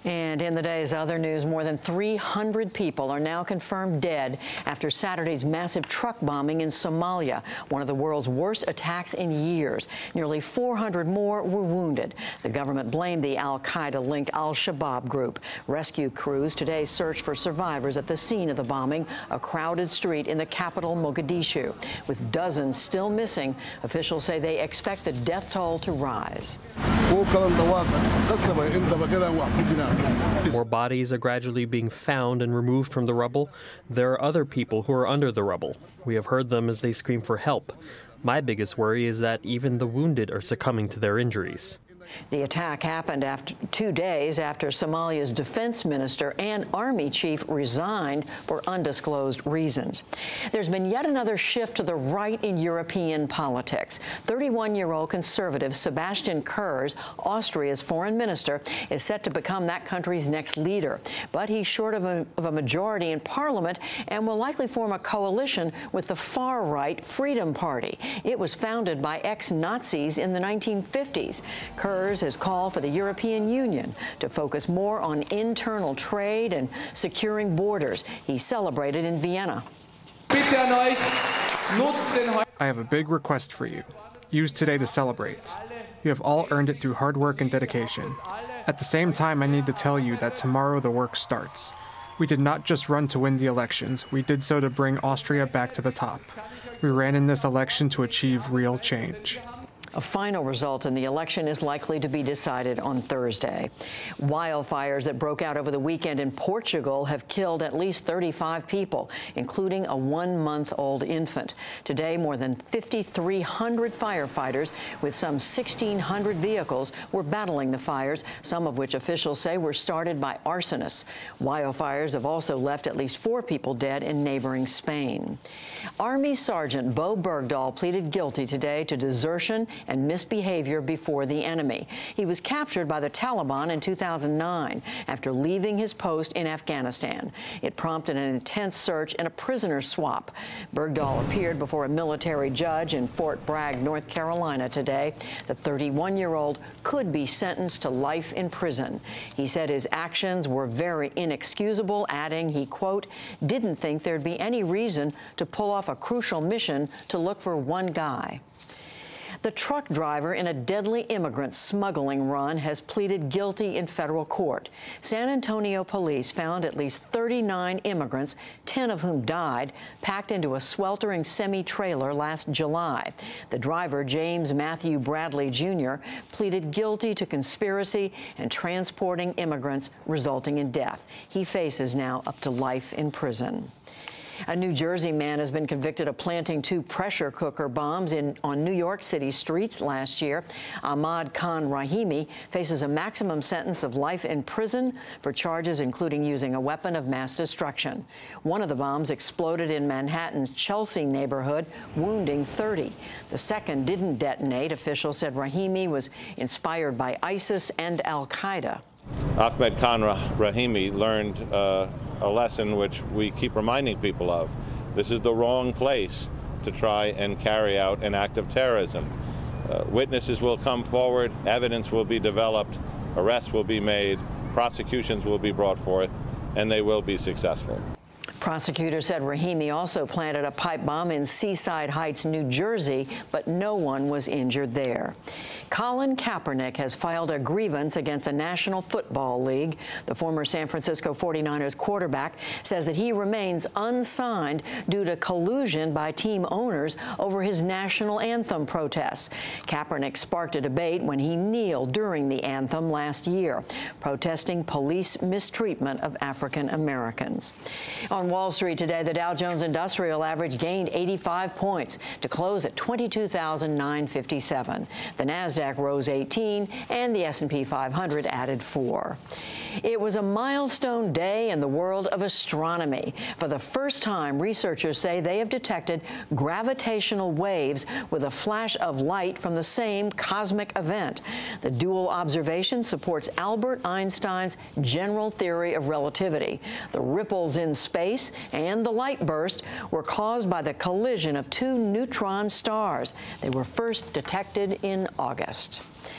And in the day's other news, more than 300 people are now confirmed dead after Saturday's massive truck bombing in Somalia, one of the world's worst attacks in years. Nearly 400 more were wounded. The government blamed the al-Qaeda-linked al-Shabaab group. Rescue crews today searched for survivors at the scene of the bombing, a crowded street in the capital, Mogadishu. With dozens still missing, officials say they expect the death toll to rise. More bodies are gradually being found and removed from the rubble. There are other people who are under the rubble. We have heard them as they scream for help. My biggest worry is that even the wounded are succumbing to their injuries. The attack happened after 2 days after Somalia's defense minister and army chief resigned for undisclosed reasons. There's been yet another shift to the right in European politics. 31-year-old conservative Sebastian Kurz, Austria's foreign minister, is set to become that country's next leader. But he's short of a majority in parliament and will likely form a coalition with the far-right Freedom Party. It was founded by ex-Nazis in the 1950s. Kurz has called for the European Union to focus more on internal trade and securing borders. He celebrated in Vienna. I have a big request for you. Use today to celebrate. You have all earned it through hard work and dedication. At the same time, I need to tell you that tomorrow the work starts. We did not just run to win the elections. We did so to bring Austria back to the top. We ran in this election to achieve real change. A final result in the election is likely to be decided on Thursday. Wildfires that broke out over the weekend in Portugal have killed at least 35 people, including a 1-month-old infant. Today, more than 5,300 firefighters with some 1,600 vehicles were battling the fires, some of which officials say were started by arsonists. Wildfires have also left at least 4 people dead in neighboring Spain. Army Sergeant Bo Bergdahl pleaded guilty today to desertion and misbehavior before the enemy. He was captured by the Taliban in 2009 after leaving his post in Afghanistan. It prompted an intense search and a prisoner swap. Bergdahl appeared before a military judge in Fort Bragg, North Carolina today. The 31-year-old could be sentenced to life in prison. He said his actions were very inexcusable, adding he, quote, didn't think there'd be any reason to pull off a crucial mission to look for one guy. The truck driver in a deadly immigrant smuggling run has pleaded guilty in federal court. San Antonio police found at least 39 immigrants, 10 of whom died, packed into a sweltering semi-trailer last July. The driver, James Matthew Bradley Jr., pleaded guilty to conspiracy and transporting immigrants, resulting in death. He faces now up to life in prison. A New Jersey man has been convicted of planting 2 pressure cooker bombs on New York City streets last year. Ahmad Khan Rahimi faces a maximum sentence of life in prison for charges including using a weapon of mass destruction. One of the bombs exploded in Manhattan's Chelsea neighborhood, wounding 30. The second didn't detonate. Officials said Rahimi was inspired by ISIS and al-Qaeda. Ahmed Khan Rahimi learned a lesson which we keep reminding people of. This is the wrong place to try and carry out an act of terrorism. Witnesses will come forward, evidence will be developed, arrests will be made, prosecutions will be brought forth, and they will be successful. Prosecutors said Rahimi also planted a pipe bomb in Seaside Heights, New Jersey, but no one was injured there. Colin Kaepernick has filed a grievance against the National Football League. The former San Francisco 49ers quarterback says that he remains unsigned due to collusion by team owners over his national anthem protests. Kaepernick sparked a debate when he kneeled during the anthem last year, protesting police mistreatment of African Americans. On Wall Street today, the Dow Jones Industrial Average gained 85 points to close at 22,957. The Nasdaq rose 18, and the S&P 500 added 4. It was a milestone day in the world of astronomy. For the first time, researchers say they have detected gravitational waves with a flash of light from the same cosmic event. The dual observation supports Albert Einstein's general theory of relativity. The ripples in space and the light burst were caused by the collision of 2 neutron stars. They were first detected in August.